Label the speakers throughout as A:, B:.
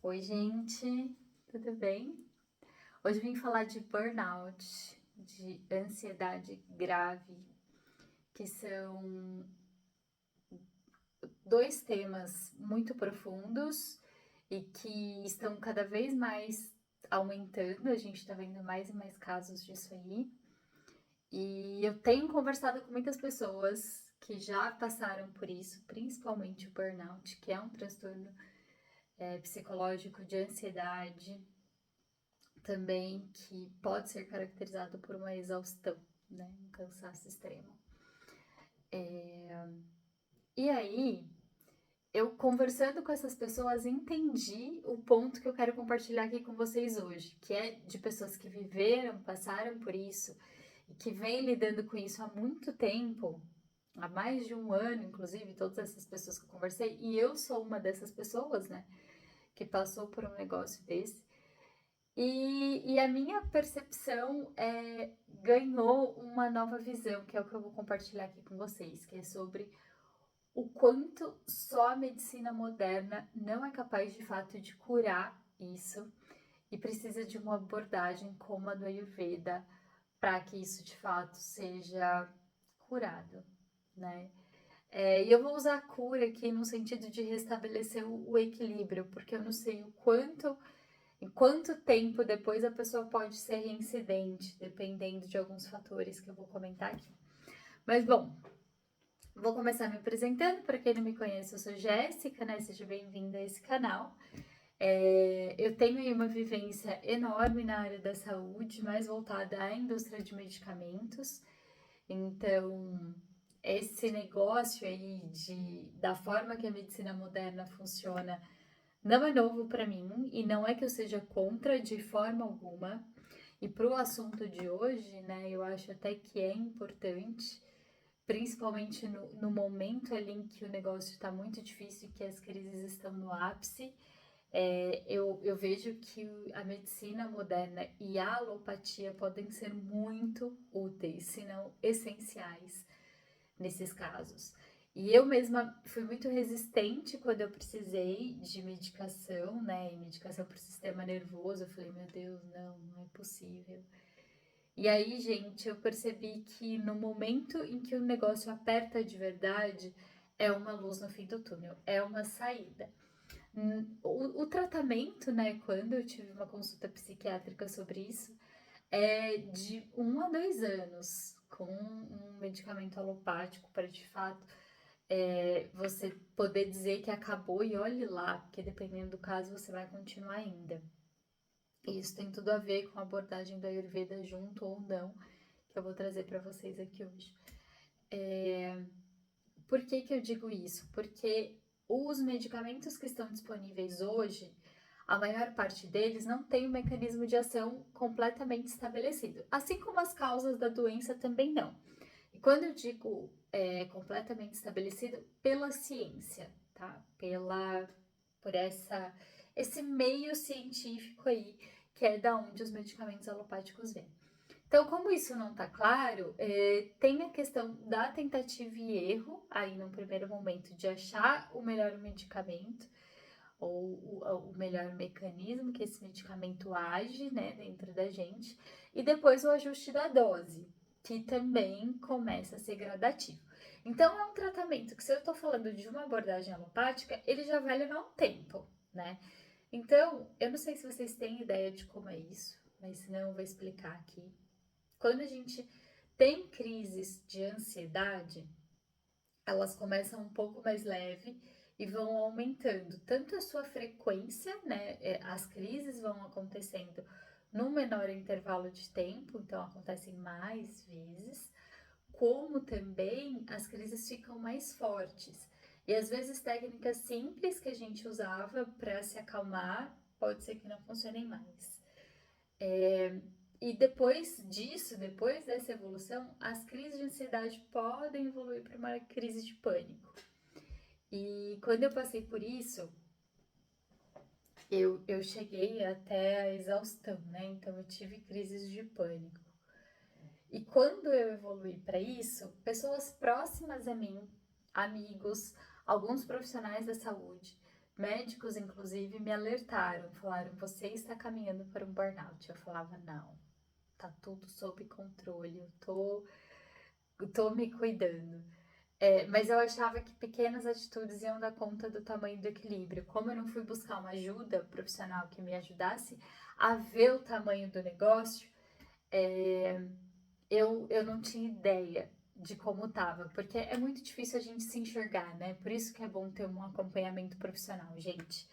A: Oi, gente, tudo bem? Hoje eu vim falar de burnout, de ansiedade grave, que são dois temas muito profundos e que estão cada vez mais aumentando. A gente está vendo mais e mais casos disso aí. E eu tenho conversado com muitas pessoas que já passaram por isso, principalmente o burnout, que é um transtorno psicológico de ansiedade também que pode ser caracterizado por uma exaustão, né? Um cansaço extremo. E aí, eu conversando com essas pessoas, entendi o ponto que eu quero compartilhar aqui com vocês hoje, que é de pessoas que viveram, passaram por isso e que vêm lidando com isso há muito tempo, há mais de um ano, inclusive, todas essas pessoas que eu conversei, e eu sou uma dessas pessoas, né, que passou por um negócio desse. E a minha percepção ganhou uma nova visão, que é o que eu vou compartilhar aqui com vocês, que é sobre o quanto só a medicina moderna não é capaz de fato de curar isso e precisa de uma abordagem como a do Ayurveda para que isso de fato seja curado, né? E eu vou usar a cura aqui no sentido de restabelecer o equilíbrio, porque eu não sei o quanto em quanto tempo depois a pessoa pode ser reincidente, dependendo de alguns fatores que eu vou comentar aqui. Mas bom, vou começar me apresentando. Para quem não me conhece, eu sou Jéssica, né? Seja bem-vinda a esse canal. Eu tenho aí uma vivência enorme na área da saúde, mais voltada à indústria de medicamentos. Então, esse negócio aí da forma que a medicina moderna funciona não é novo para mim e não é que eu seja contra de forma alguma. E para o assunto de hoje, né, eu acho até que é importante, principalmente no momento ali em que o negócio está muito difícil, que as crises estão no ápice, eu vejo que a medicina moderna e a alopatia podem ser muito úteis, se não essenciais, nesses casos. E eu mesma fui muito resistente quando eu precisei de medicação, né? E medicação para o sistema nervoso. Eu falei, meu Deus, não é possível. E aí, gente, eu percebi que no momento em que o negócio aperta de verdade, é uma luz no fim do túnel, é uma saída. O tratamento, né, quando eu tive uma consulta psiquiátrica sobre isso, é de 1 a 2 anos com um medicamento alopático para de fato você poder dizer que acabou e olhe lá, porque dependendo do caso você vai continuar ainda. E isso tem tudo a ver com a abordagem da Ayurveda junto ou não, que eu vou trazer para vocês aqui hoje. Por que que eu digo isso? Porque os medicamentos que estão disponíveis hoje, a maior parte deles não tem um mecanismo de ação completamente estabelecido, assim como as causas da doença também não. E quando eu digo completamente estabelecido, pela ciência, tá? Por esse meio científico aí, que é da onde os medicamentos alopáticos vêm. Então, como isso não está claro, tem a questão da tentativa e erro, aí no primeiro momento, de achar o melhor medicamento ou o melhor mecanismo que esse medicamento age, né, dentro da gente, e depois o ajuste da dose, que também começa a ser gradativo. Então, é um tratamento que, se eu estou falando de uma abordagem alopática, ele já vai levar um tempo, né? Então, eu não sei se vocês têm ideia de como é isso, mas senão eu vou explicar aqui. Quando a gente tem crises de ansiedade, elas começam um pouco mais leve e vão aumentando tanto a sua frequência, né? As crises vão acontecendo num menor intervalo de tempo, então acontecem mais vezes, como também as crises ficam mais fortes. E às vezes técnicas simples que a gente usava para se acalmar, pode ser que não funcionem mais. E depois disso, depois dessa evolução, as crises de ansiedade podem evoluir para uma crise de pânico. E quando eu passei por isso, eu cheguei até a exaustão, né? Então eu tive crises de pânico. E quando eu evolui para isso, pessoas próximas a mim, amigos, alguns profissionais da saúde, médicos, inclusive, me alertaram, falaram, você está caminhando para um burnout. Eu falava, não, tá tudo sob controle, eu tô me cuidando. Mas eu achava que pequenas atitudes iam dar conta do tamanho do equilíbrio. Como eu não fui buscar uma ajuda profissional que me ajudasse a ver o tamanho do negócio, eu não tinha ideia de como estava, porque é muito difícil a gente se enxergar, né? Por isso que é bom ter um acompanhamento profissional, gente.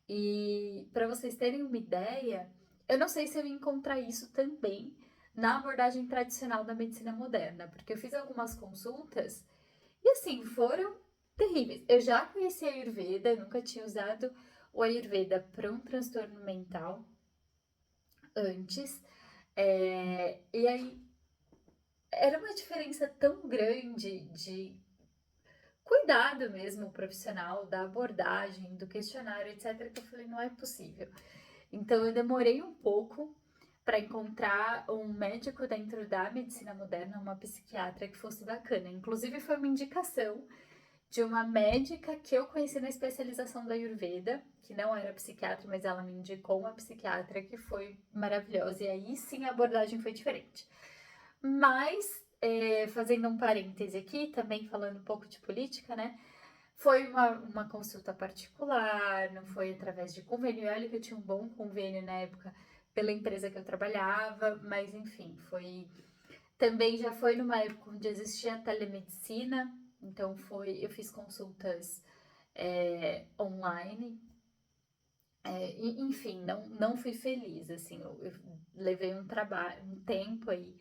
A: E para vocês terem uma ideia, eu não sei se eu ia encontrar isso também na abordagem tradicional da medicina moderna, porque eu fiz algumas consultas e assim, foram terríveis. Eu já conheci a Ayurveda, nunca tinha usado o Ayurveda para um transtorno mental antes. E aí era uma diferença tão grande de cuidado mesmo profissional, da abordagem, do questionário, etc., que eu falei, não é possível. Então eu demorei um pouco para encontrar um médico dentro da medicina moderna, uma psiquiatra que fosse bacana. Inclusive foi uma indicação de uma médica que eu conheci na especialização da Ayurveda, que não era psiquiatra, mas ela me indicou uma psiquiatra que foi maravilhosa. E aí sim a abordagem foi diferente. Mas, fazendo um parêntese aqui, também falando um pouco de política, né? Foi uma consulta particular, não foi através de convênio. E olha que eu tinha um bom convênio na época pela empresa que eu trabalhava, mas enfim, foi. Também já foi numa época onde existia a telemedicina, então eu fiz consultas online. Enfim, não fui feliz, assim, eu levei um tempo aí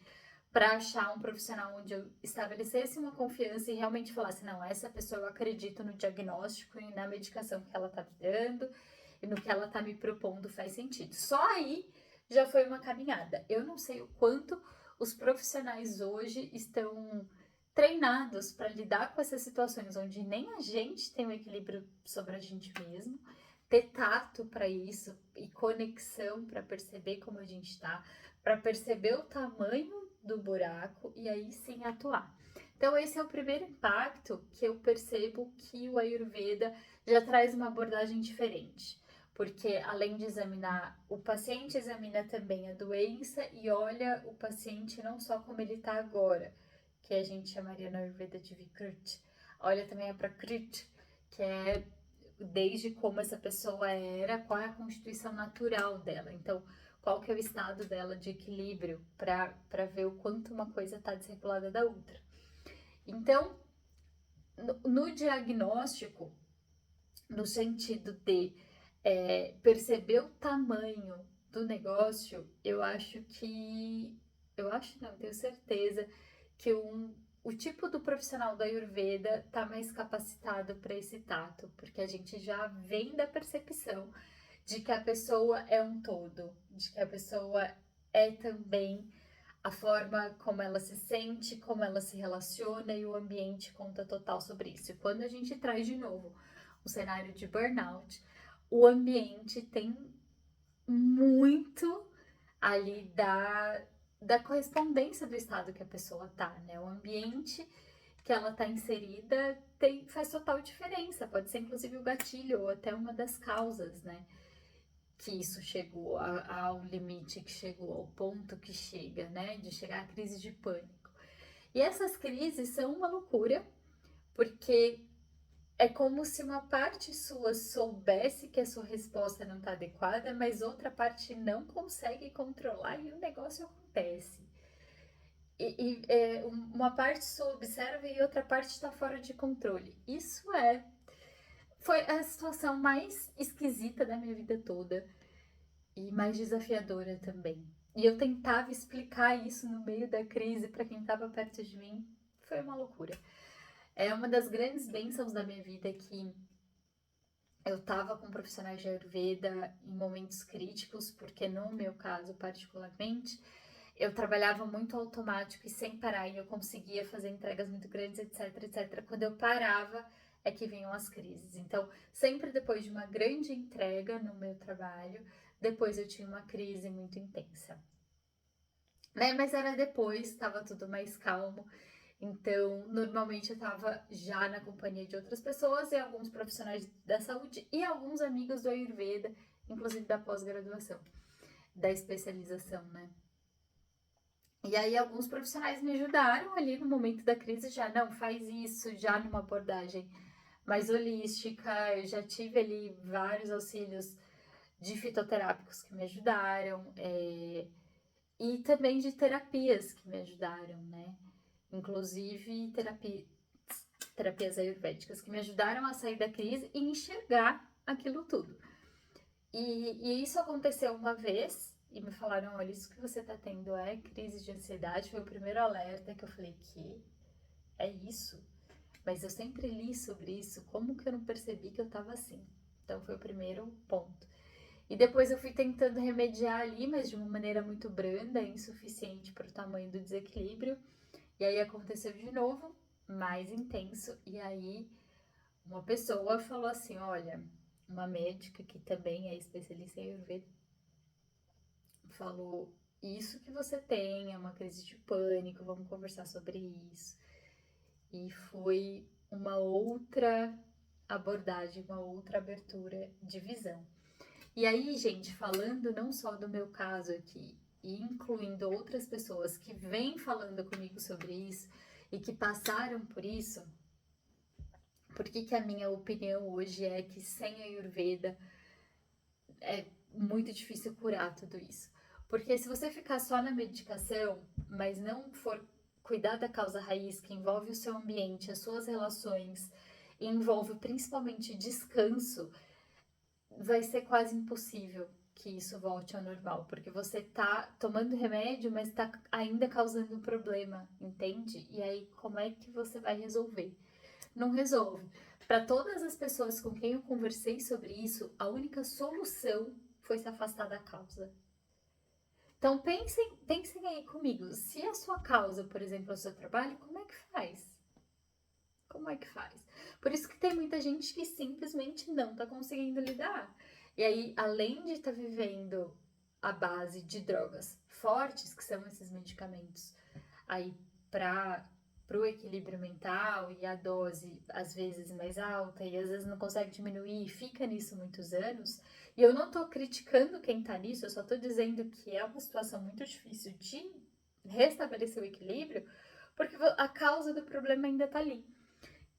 A: para achar um profissional onde eu estabelecesse uma confiança e realmente falasse, não, essa pessoa eu acredito no diagnóstico e na medicação que ela tá me dando e no que ela tá me propondo faz sentido. Só aí já foi uma caminhada. Eu não sei o quanto os profissionais hoje estão treinados para lidar com essas situações onde nem a gente tem um equilíbrio sobre a gente mesmo, ter tato para isso e conexão para perceber como a gente está, para perceber o tamanho do buraco e aí sim atuar. Então esse é o primeiro impacto que eu percebo que o Ayurveda já traz uma abordagem diferente. Porque além de examinar o paciente, examina também a doença e olha o paciente não só como ele está agora, que a gente chamaria na Ayurveda de Vikriti, olha também a Prakriti, que é desde como essa pessoa era, qual é a constituição natural dela. Então, qual que é o estado dela de equilíbrio para ver o quanto uma coisa está desregulada da outra. Então, no diagnóstico, no sentido de perceber o tamanho do negócio, eu acho que. Eu acho não, tenho certeza que o tipo do profissional da Ayurveda está mais capacitado para esse tato, porque a gente já vem da percepção de que a pessoa é um todo, de que a pessoa é também a forma como ela se sente, como ela se relaciona e o ambiente conta total sobre isso. E quando a gente traz de novo o cenário de burnout, o ambiente tem muito ali da correspondência do estado que a pessoa tá, né? O ambiente que ela tá inserida faz total diferença, pode ser inclusive o gatilho ou até uma das causas, né? Que isso chegou ao limite que chegou, ao ponto que chega, né? De chegar à crise de pânico. E essas crises são uma loucura, porque é como se uma parte sua soubesse que a sua resposta não está adequada, mas outra parte não consegue controlar e o negócio acontece. Uma parte sua observa e outra parte está fora de controle. Foi a situação mais esquisita da minha vida toda e mais desafiadora também. E eu tentava explicar isso no meio da crise para quem estava perto de mim. Foi uma loucura. É uma das grandes bênçãos da minha vida que eu estava com profissionais de Ayurveda em momentos críticos, porque no meu caso particularmente, eu trabalhava muito automático e sem parar, e eu conseguia fazer entregas muito grandes, etc, etc. Quando eu parava, é que vinham as crises. Então, sempre depois de uma grande entrega no meu trabalho, depois eu tinha uma crise muito intensa. Né? Mas era depois, estava tudo mais calmo. Então, normalmente eu estava já na companhia de outras pessoas e alguns profissionais da saúde e alguns amigos do Ayurveda, inclusive da pós-graduação, da especialização, né? E aí alguns profissionais me ajudaram ali no momento da crise, já não faz isso, já numa abordagem mais holística. Eu já tive ali vários auxílios de fitoterápicos que me ajudaram, e também de terapias que me ajudaram, né? Inclusive terapias ayurvédicas que me ajudaram a sair da crise e enxergar aquilo tudo. E isso aconteceu uma vez e me falaram, olha, isso que você tá tendo é crise de ansiedade. Foi o primeiro alerta que eu falei, que é isso? Mas eu sempre li sobre isso, como que eu não percebi que eu tava assim? Então foi o primeiro ponto. E depois eu fui tentando remediar ali, mas de uma maneira muito branda, insuficiente para o tamanho do desequilíbrio. E aí aconteceu de novo, mais intenso. E aí uma pessoa falou assim, olha, uma médica que também é especialista em Ayurveda, falou, isso que você tem é uma crise de pânico, vamos conversar sobre isso. E foi uma outra abordagem, uma outra abertura de visão. E aí, gente, falando não só do meu caso aqui, e incluindo outras pessoas que vêm falando comigo sobre isso e que passaram por isso, por que a minha opinião hoje é que sem Ayurveda é muito difícil curar tudo isso? Porque se você ficar só na medicação, mas não for cuidar da causa raiz, que envolve o seu ambiente, as suas relações, e envolve principalmente descanso, vai ser quase impossível que isso volte ao normal, porque você tá tomando remédio, mas tá ainda causando um problema, entende? E aí, como é que você vai resolver? Não resolve. Para todas as pessoas com quem eu conversei sobre isso, a única solução foi se afastar da causa. Então pensem aí comigo, se a sua causa, por exemplo, é o seu trabalho, como é que faz? Como é que faz? Por isso que tem muita gente que simplesmente não está conseguindo lidar. E aí, além de estar vivendo a base de drogas fortes, que são esses medicamentos, aí para o equilíbrio mental e a dose às vezes mais alta e às vezes não consegue diminuir e fica nisso muitos anos. E eu não tô criticando quem tá nisso, eu só tô dizendo que é uma situação muito difícil de restabelecer o equilíbrio, porque a causa do problema ainda tá ali,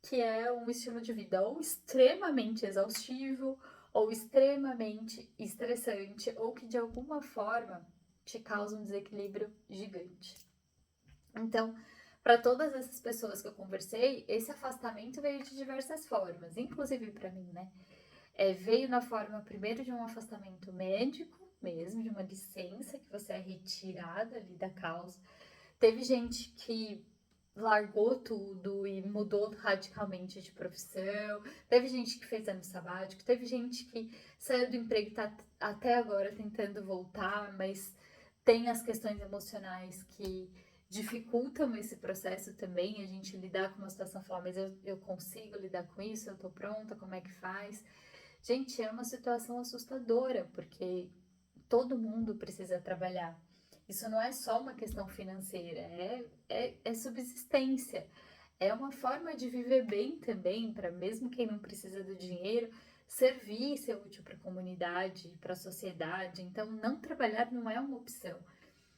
A: que é um estilo de vida ou extremamente exaustivo, ou extremamente estressante, ou que de alguma forma te causa um desequilíbrio gigante. Então, para todas essas pessoas que eu conversei, esse afastamento veio de diversas formas, inclusive para mim, né? Veio na forma, primeiro, de um afastamento médico mesmo, de uma licença que você é retirado ali da causa. Teve gente que largou tudo e mudou radicalmente de profissão. Teve gente que fez ano sabático. Teve gente que saiu do emprego e tá até agora tentando voltar, mas tem as questões emocionais que dificultam esse processo também. A gente lidar com uma situação, falar, mas eu consigo lidar com isso? Eu tô pronta? Como é que faz? Gente, é uma situação assustadora, porque todo mundo precisa trabalhar. Isso não é só uma questão financeira, é subsistência. É uma forma de viver bem também, para mesmo quem não precisa do dinheiro, servir e ser útil para a comunidade, para a sociedade. Então, não trabalhar não é uma opção.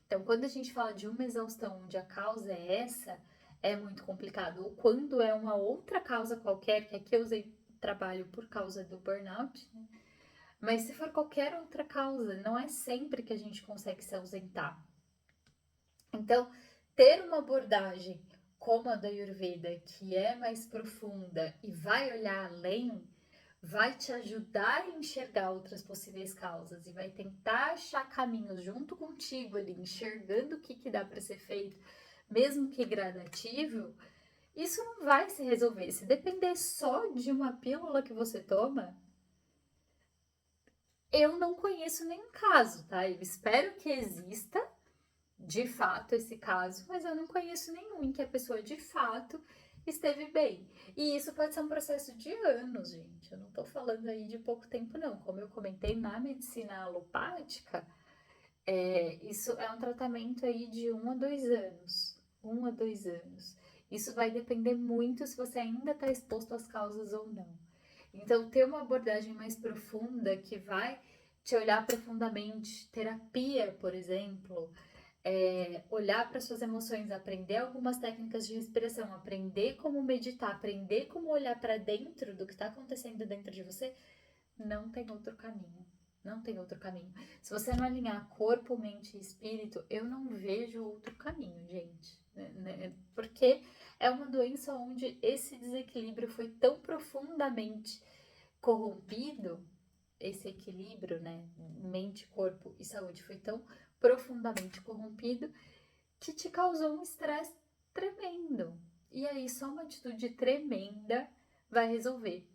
A: Então, quando a gente fala de uma exaustão onde a causa é essa, é muito complicado. Ou quando é uma outra causa qualquer, que aqui eu usei trabalho por causa do burnout, né? Mas se for qualquer outra causa, não é sempre que a gente consegue se ausentar. Então, ter uma abordagem como a da Ayurveda, que é mais profunda e vai olhar além, vai te ajudar a enxergar outras possíveis causas e vai tentar achar caminhos junto contigo ali, enxergando o que dá para ser feito, mesmo que gradativo. Isso não vai se resolver. Se depender só de uma pílula que você toma, eu não conheço nenhum caso, tá? Eu espero que exista de fato esse caso, mas eu não conheço nenhum em que a pessoa de fato esteve bem. E isso pode ser um processo de anos, gente. Eu não tô falando aí de pouco tempo, não. Como eu comentei, na medicina alopática, isso é um tratamento aí de 1 a 2 anos. 1 a 2 anos. Isso vai depender muito se você ainda está exposto às causas ou não. Então, ter uma abordagem mais profunda que vai te olhar profundamente, terapia, por exemplo, olhar para suas emoções, aprender algumas técnicas de respiração, aprender como meditar, aprender como olhar para dentro do que está acontecendo dentro de você, não tem outro caminho. Não tem outro caminho. Se você não alinhar corpo, mente e espírito, eu não vejo outro caminho, gente. Porque é uma doença onde esse desequilíbrio foi tão profundamente corrompido, esse equilíbrio, né? Mente, corpo e saúde foi tão profundamente corrompido que te causou um estresse tremendo. E aí, só uma atitude tremenda vai resolver.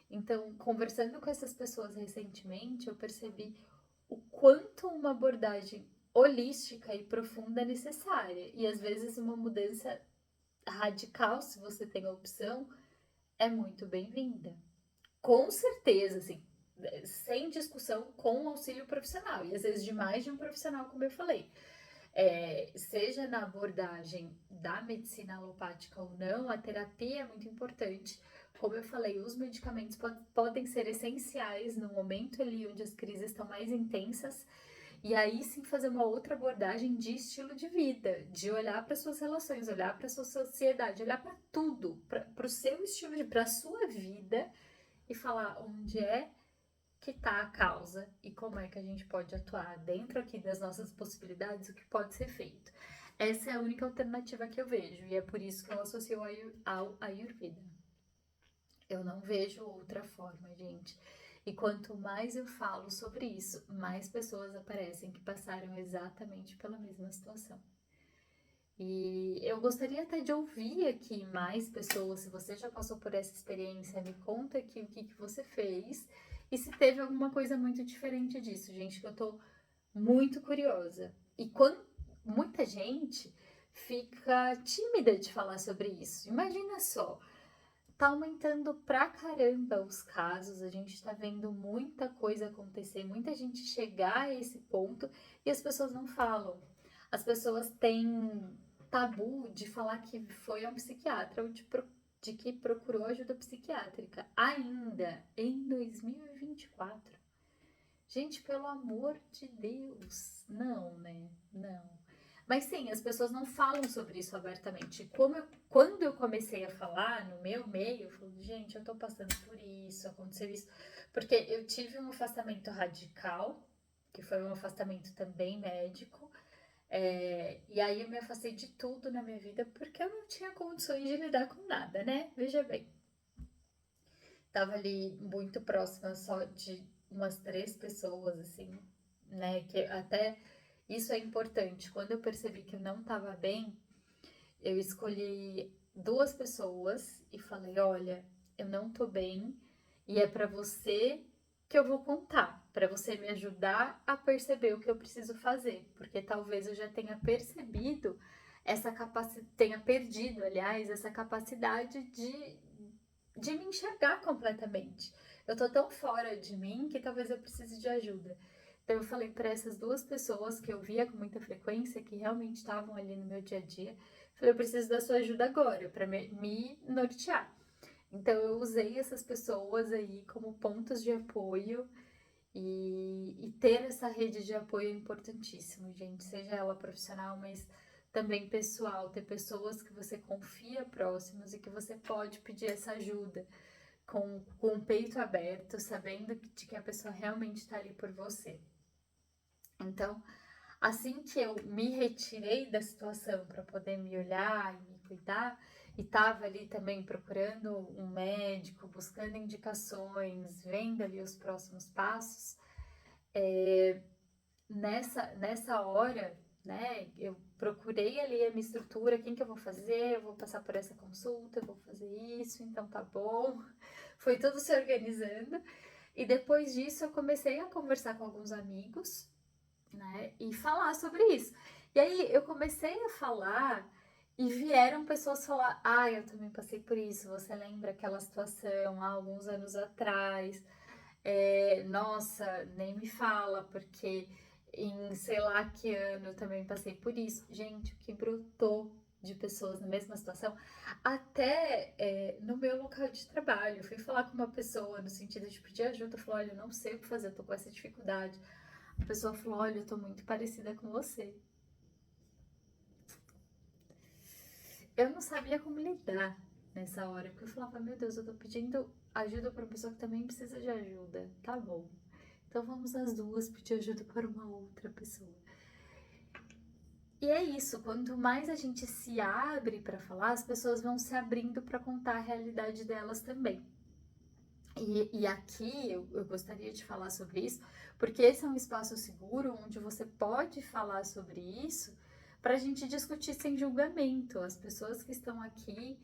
A: Então, conversando com essas pessoas recentemente, eu percebi o quanto uma abordagem holística e profunda é necessária. E às vezes uma mudança radical, se você tem a opção, é muito bem-vinda. Com certeza, assim, sem discussão, com auxílio profissional. E às vezes de mais de um profissional, como eu falei. Seja na abordagem da medicina alopática ou não, a terapia é muito importante. Como eu falei, os medicamentos podem ser essenciais no momento ali onde as crises estão mais intensas, e aí sim fazer uma outra abordagem de estilo de vida, de olhar para suas relações, olhar para sua sociedade, olhar para tudo, para o seu estilo de, para a sua vida e falar onde é que está a causa e como é que a gente pode atuar dentro aqui das nossas possibilidades, o que pode ser feito. Essa é a única alternativa que eu vejo e é por isso que eu associo ao Ayurveda. Eu não vejo outra forma, gente. E quanto mais eu falo sobre isso, mais pessoas aparecem que passaram exatamente pela mesma situação. E eu gostaria até de ouvir aqui mais pessoas, se você já passou por essa experiência, me conta aqui o que você fez e se teve alguma coisa muito diferente disso, gente, que eu tô muito curiosa. E quando muita gente fica tímida de falar sobre isso. Imagina só, tá aumentando pra caramba os casos, a gente tá vendo muita coisa acontecer, muita gente chegar a esse ponto e as pessoas não falam. As pessoas têm tabu de falar que foi a um psiquiatra ou de que procurou ajuda psiquiátrica, ainda em 2024. Gente, pelo amor de Deus, não, né? Não. Mas sim, as pessoas não falam sobre isso abertamente. Quando eu comecei a falar no meu meio, eu falei, gente, eu tô passando por isso, aconteceu isso. Porque eu tive um afastamento radical, que foi um afastamento também médico. E aí eu me afastei de tudo na minha vida porque eu não tinha condições de lidar com nada, né? Veja bem. Tava ali muito próxima só de umas 3 pessoas, assim, né? Que até isso é importante. Quando eu percebi que eu não tava bem, eu escolhi 2 pessoas e falei: olha, eu não tô bem e é pra você que eu vou contar, pra você me ajudar a perceber o que eu preciso fazer, porque talvez eu já tenha percebido essa capacidade, tenha perdido, aliás, essa capacidade de me enxergar completamente. Eu tô tão fora de mim que talvez eu precise de ajuda. Então eu falei para essas 2 pessoas que eu via com muita frequência, que realmente estavam ali no meu dia a dia, falei, eu preciso da sua ajuda agora para me nortear. Então eu usei essas pessoas aí como pontos de apoio e ter essa rede de apoio é importantíssimo, gente, seja ela profissional, mas também pessoal, ter pessoas que você confia próximas e que você pode pedir essa ajuda com o peito aberto, sabendo de que a pessoa realmente está ali por você. Então, assim que eu me retirei da situação para poder me olhar e me cuidar, e estava ali também procurando um médico, buscando indicações, vendo ali os próximos passos, nessa hora, né, eu procurei ali a minha estrutura, quem que eu vou fazer, eu vou passar por essa consulta, eu vou fazer isso, então tá bom. Foi tudo se organizando. E depois disso eu comecei a conversar com alguns amigos, né, e falar sobre isso. E aí eu comecei a falar e vieram pessoas falar: "Ah, eu também passei por isso. Você lembra aquela situação há alguns anos atrás? Nossa, nem me fala, porque em sei lá que ano eu também passei por isso." Gente, o que brotou de pessoas na mesma situação, até no meu local de trabalho. Eu fui falar com uma pessoa no sentido de pedir ajuda, eu falei, olha, eu não sei o que fazer, eu tô com essa dificuldade. A pessoa falou, olha, eu tô muito parecida com você. Eu não sabia como lidar nessa hora, porque eu falava, meu Deus, eu tô pedindo ajuda para uma pessoa que também precisa de ajuda. Tá bom. Então vamos as duas pedir ajuda para uma outra pessoa. E é isso, quanto mais a gente se abre para falar, as pessoas vão se abrindo para contar a realidade delas também. E aqui eu gostaria de falar sobre isso, porque esse é um espaço seguro onde você pode falar sobre isso para a gente discutir sem julgamento. As pessoas que estão aqui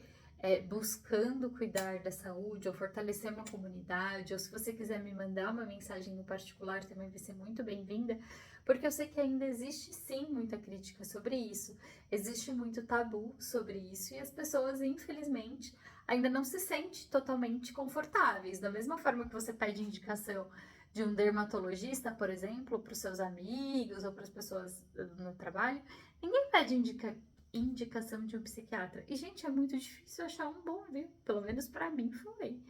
A: buscando cuidar da saúde ou fortalecer uma comunidade, ou se você quiser me mandar uma mensagem no particular, também vai ser muito bem-vinda, porque eu sei que ainda existe sim muita crítica sobre isso, existe muito tabu sobre isso, e as pessoas, infelizmente, ainda não se sente totalmente confortáveis. Da mesma forma que você pede indicação de um dermatologista, por exemplo, para os seus amigos ou para as pessoas no trabalho, ninguém pede indicação de um psiquiatra. E, gente, é muito difícil achar um bom, viu? Pelo menos para mim foi.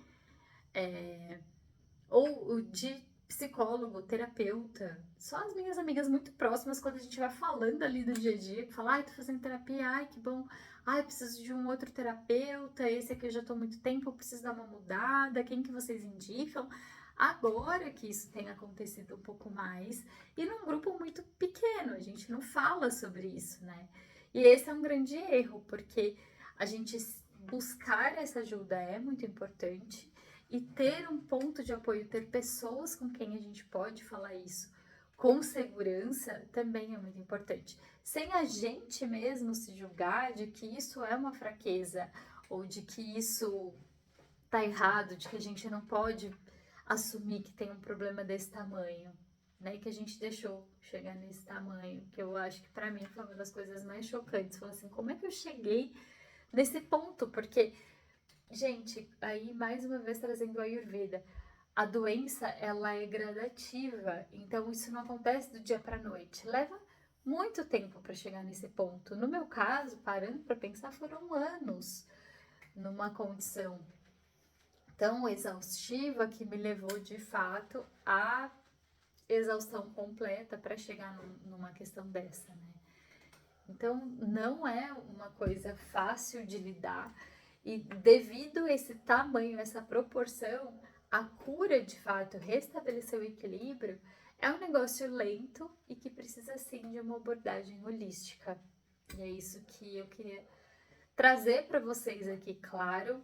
A: Ou de psicólogo, terapeuta. Só as minhas amigas muito próximas, quando a gente vai falando ali do dia a dia, que fala, ai, tô fazendo terapia, ai, que bom. Ai, preciso de um outro terapeuta, esse aqui eu já tô há muito tempo, eu preciso dar uma mudada, quem que vocês indicam? Agora que isso tem acontecido um pouco mais, e num grupo muito pequeno, a gente não fala sobre isso, né? E esse é um grande erro, porque a gente buscar essa ajuda é muito importante, e ter um ponto de apoio, ter pessoas com quem a gente pode falar isso com segurança também é muito importante. Sem a gente mesmo se julgar de que isso é uma fraqueza ou de que isso tá errado, de que a gente não pode assumir que tem um problema desse tamanho, né? Que a gente deixou chegar nesse tamanho, que eu acho que para mim foi uma das coisas mais chocantes. Falar assim, como é que eu cheguei nesse ponto? Porque gente, aí mais uma vez trazendo a Ayurveda, a doença ela é gradativa, então isso não acontece do dia para noite. Leva muito tempo para chegar nesse ponto. No meu caso, parando para pensar, foram anos numa condição tão exaustiva que me levou de fato à exaustão completa para chegar numa questão dessa, né? Então não é uma coisa fácil de lidar. E devido a esse tamanho, essa proporção, a cura de fato, restabelecer o equilíbrio, é um negócio lento e que precisa sim de uma abordagem holística. E é isso que eu queria trazer para vocês aqui, claro.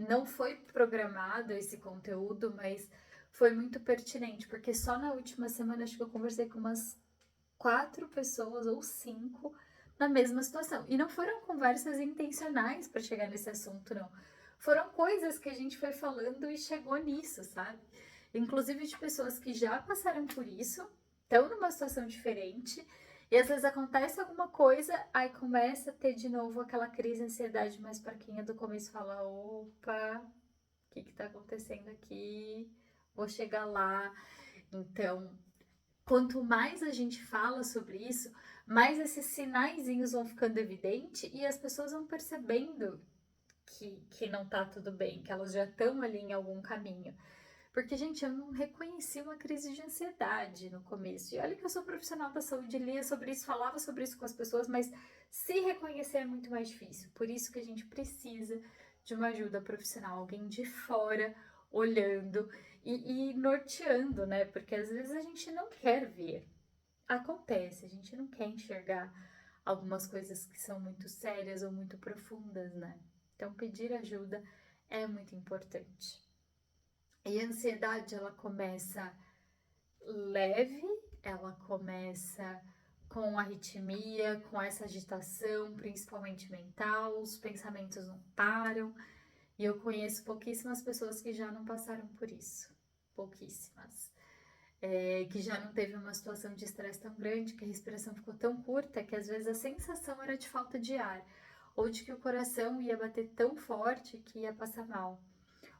A: Não foi programado esse conteúdo, mas foi muito pertinente, porque só na última semana acho que eu conversei com umas 4 pessoas ou 5 na mesma situação. E não foram conversas intencionais para chegar nesse assunto, não. Foram coisas que a gente foi falando e chegou nisso, sabe? Inclusive de pessoas que já passaram por isso, estão numa situação diferente, e às vezes acontece alguma coisa, aí começa a ter de novo aquela crise de ansiedade, mas para quem é do começo fala, opa, o que tá acontecendo aqui? Vou chegar lá. Então, quanto mais a gente fala sobre isso, mais esses sinaizinhos vão ficando evidentes e as pessoas vão percebendo que não tá tudo bem, que elas já estão ali em algum caminho. Porque, gente, eu não reconheci uma crise de ansiedade no começo. E olha que eu sou profissional da saúde, lia sobre isso, falava sobre isso com as pessoas, mas se reconhecer é muito mais difícil. Por isso que a gente precisa de uma ajuda profissional, alguém de fora olhando e norteando, né? Porque às vezes a gente não quer ver. Acontece, a gente não quer enxergar algumas coisas que são muito sérias ou muito profundas, né? Então, pedir ajuda é muito importante. E a ansiedade, ela começa leve, ela começa com arritmia, com essa agitação, principalmente mental, os pensamentos não param. E eu conheço pouquíssimas pessoas que já não passaram por isso. Pouquíssimas. Que já não teve uma situação de estresse tão grande, que a respiração ficou tão curta, que às vezes a sensação era de falta de ar, ou de que o coração ia bater tão forte que ia passar mal,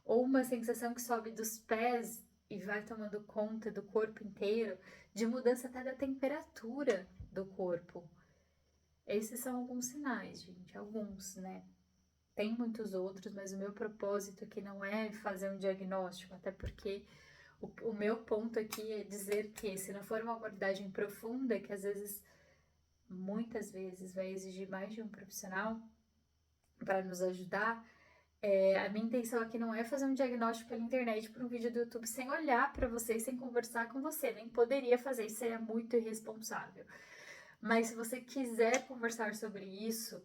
A: ou uma sensação que sobe dos pés e vai tomando conta do corpo inteiro, de mudança até da temperatura do corpo. Esses são alguns sinais, gente, alguns, né? Tem muitos outros, mas o meu propósito aqui não é fazer um diagnóstico, até porque o meu ponto aqui é dizer que se não for uma abordagem profunda, que às vezes, muitas vezes, vai exigir mais de um profissional para nos ajudar, a minha intenção aqui não é fazer um diagnóstico pela internet por um vídeo do YouTube sem olhar para você e sem conversar com você. Nem poderia fazer, isso seria muito irresponsável. Mas se você quiser conversar sobre isso,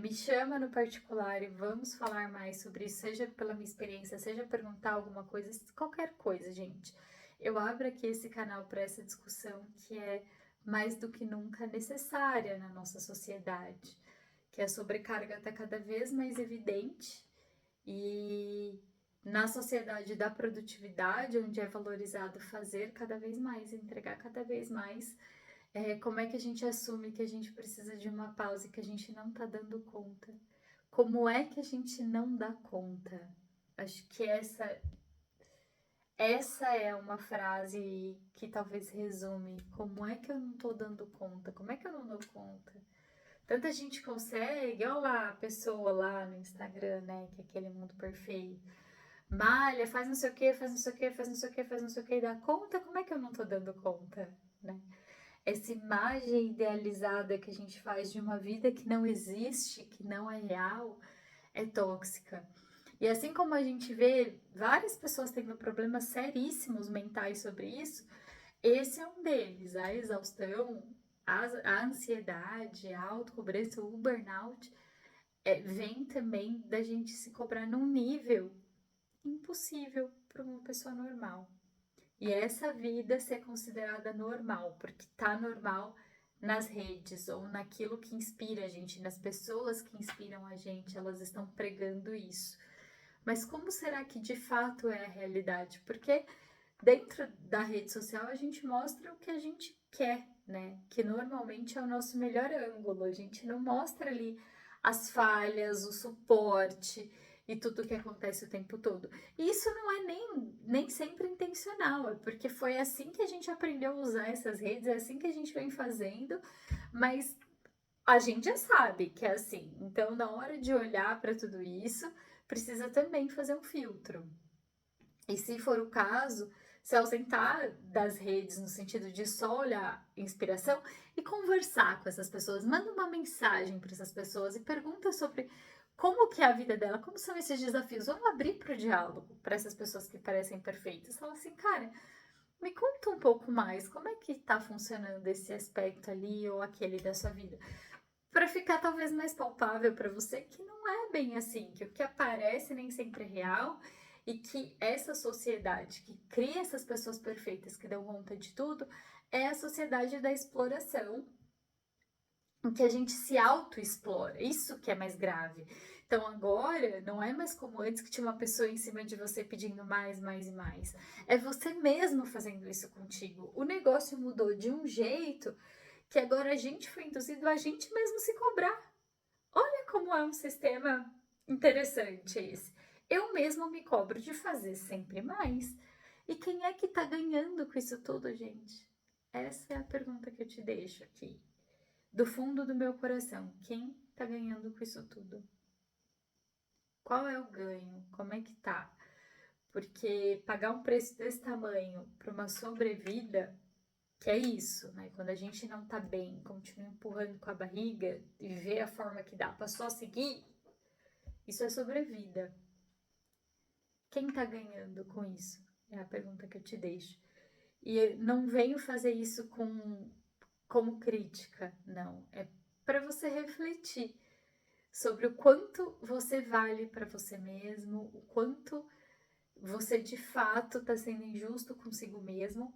A: me chama no particular e vamos falar mais sobre isso, seja pela minha experiência, seja perguntar alguma coisa, qualquer coisa, gente. Eu abro aqui esse canal para essa discussão que é mais do que nunca necessária na nossa sociedade, que a sobrecarga está cada vez mais evidente e na sociedade da produtividade, onde é valorizado fazer cada vez mais, entregar cada vez mais, como é que a gente assume que a gente precisa de uma pausa e que a gente não tá dando conta? Como é que a gente não dá conta? Acho que essa é uma frase que talvez resume como é que eu não tô dando conta, como é que eu não dou conta. Tanta gente consegue, olha lá a pessoa lá no Instagram, né, que é aquele mundo perfeito. Malha, faz não sei o que, faz não sei o que, faz não sei o que, faz não sei o que, dá conta, como é que eu não tô dando conta, né? Essa imagem idealizada que a gente faz de uma vida que não existe, que não é real, é tóxica. E assim como a gente vê várias pessoas tendo problemas seríssimos mentais sobre isso, esse é um deles. A exaustão, a ansiedade, a autocobrança, o burnout, vem também da gente se cobrar num nível impossível para uma pessoa normal. E essa vida ser considerada normal, porque tá normal nas redes ou naquilo que inspira a gente, nas pessoas que inspiram a gente, elas estão pregando isso. Mas como será que de fato é a realidade? Porque dentro da rede social a gente mostra o que a gente quer, né? Que normalmente é o nosso melhor ângulo. A gente não mostra ali as falhas, o suporte e tudo o que acontece o tempo todo. E isso não é nem sempre intencional, é porque foi assim que a gente aprendeu a usar essas redes, é assim que a gente vem fazendo, mas a gente já sabe que é assim. Então, na hora de olhar para tudo isso, precisa também fazer um filtro. E se for o caso, se ausentar das redes no sentido de só olhar inspiração e conversar com essas pessoas, manda uma mensagem para essas pessoas e pergunta sobre como que é a vida dela, como são esses desafios. Vamos abrir para o diálogo para essas pessoas que parecem perfeitas. Fala assim, cara, me conta um pouco mais, como é que tá funcionando esse aspecto ali ou aquele da sua vida? Para ficar talvez mais palpável para você que não é bem assim, que o que aparece nem sempre é real e que essa sociedade que cria essas pessoas perfeitas que dão conta de tudo é a sociedade da exploração, em que a gente se auto-explora. Isso que é mais grave. Então agora não é mais como antes que tinha uma pessoa em cima de você pedindo mais, mais e mais. É você mesmo fazendo isso contigo. O negócio mudou de um jeito que agora a gente foi induzido a gente mesmo se cobrar. Olha como é um sistema interessante esse. Eu mesmo me cobro de fazer sempre mais. E quem é que tá ganhando com isso tudo, gente? Essa é a pergunta que eu te deixo aqui. Do fundo do meu coração, quem tá ganhando com isso tudo? Qual é o ganho? Como é que tá? Porque pagar um preço desse tamanho para uma sobrevida, que é isso, né? Quando a gente não tá bem, continua empurrando com a barriga e vê a forma que dá para só seguir, isso é sobrevida. Quem tá ganhando com isso? É a pergunta que eu te deixo. E eu não venho fazer isso como crítica, não. É para você refletir sobre o quanto você vale para você mesmo, o quanto você de fato está sendo injusto consigo mesmo.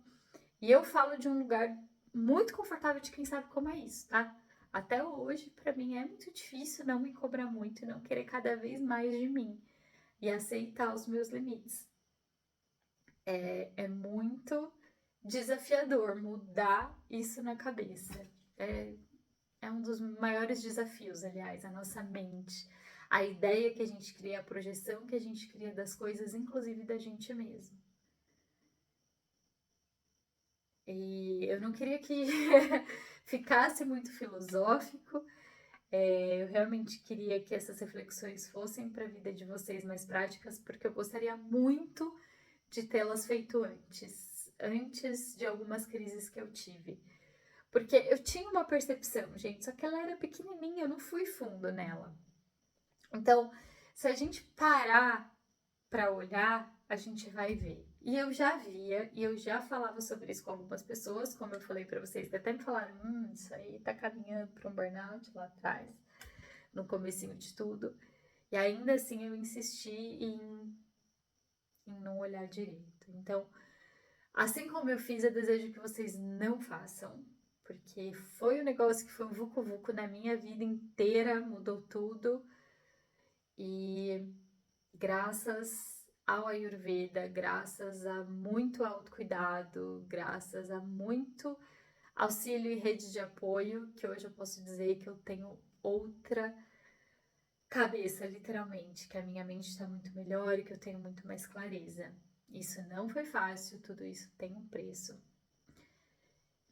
A: E eu falo de um lugar muito confortável de quem sabe como é isso, tá? Até hoje, para mim, é muito difícil não me cobrar muito e não querer cada vez mais de mim e aceitar os meus limites. É muito desafiador mudar isso na cabeça. É um dos maiores desafios, aliás, a nossa mente. A ideia que a gente cria, a projeção que a gente cria das coisas, inclusive da gente mesmo. E eu não queria que ficasse muito filosófico. Eu realmente queria que essas reflexões fossem para a vida de vocês mais práticas, porque eu gostaria muito de tê-las feito antes de algumas crises que eu tive. Porque eu tinha uma percepção, gente, só que ela era pequenininha, eu não fui fundo nela. Então, se a gente parar para olhar, a gente vai ver. E eu já via, e eu já falava sobre isso com algumas pessoas, como eu falei para vocês, que até me falaram, isso aí tá caminhando para um burnout lá atrás, no comecinho de tudo. E ainda assim eu insisti em não olhar direito. Então, assim como eu fiz, eu desejo que vocês não façam, porque foi um negócio que foi um vucu-vucu na minha vida inteira, mudou tudo. E graças ao Ayurveda, graças a muito autocuidado, graças a muito auxílio e rede de apoio, que hoje eu posso dizer que eu tenho outra cabeça, literalmente, que a minha mente está muito melhor e que eu tenho muito mais clareza. Isso não foi fácil, tudo isso tem um preço.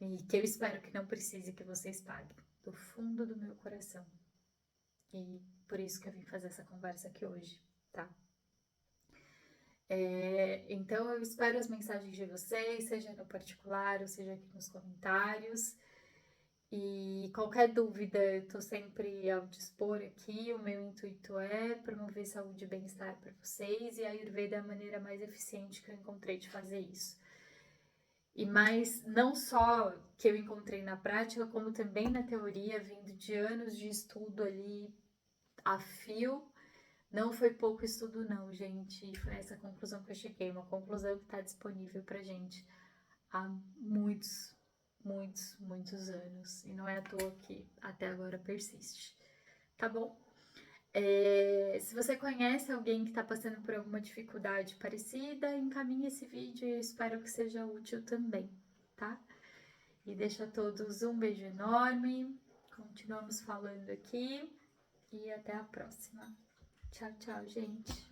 A: E que eu espero que não precise que vocês paguem, do fundo do meu coração. E por isso que eu vim fazer essa conversa aqui hoje, tá? Então eu espero as mensagens de vocês, seja no particular ou seja aqui nos comentários. E qualquer dúvida, eu tô sempre ao dispor aqui. O meu intuito é promover saúde e bem-estar para vocês, e a Ayurveda é a maneira mais eficiente que eu encontrei de fazer isso. E mais, não só que eu encontrei na prática, como também na teoria, vindo de anos de estudo ali a fio. Não foi pouco estudo, não, gente. Foi essa conclusão que eu cheguei. Uma conclusão que está disponível pra gente há muitos, muitos, muitos anos. E não é à toa que até agora persiste. Tá bom? Se você conhece alguém que está passando por alguma dificuldade parecida, encaminhe esse vídeo e eu espero que seja útil também, tá? E deixo a todos um beijo enorme. Continuamos falando aqui e até a próxima. Tchau, tchau, gente.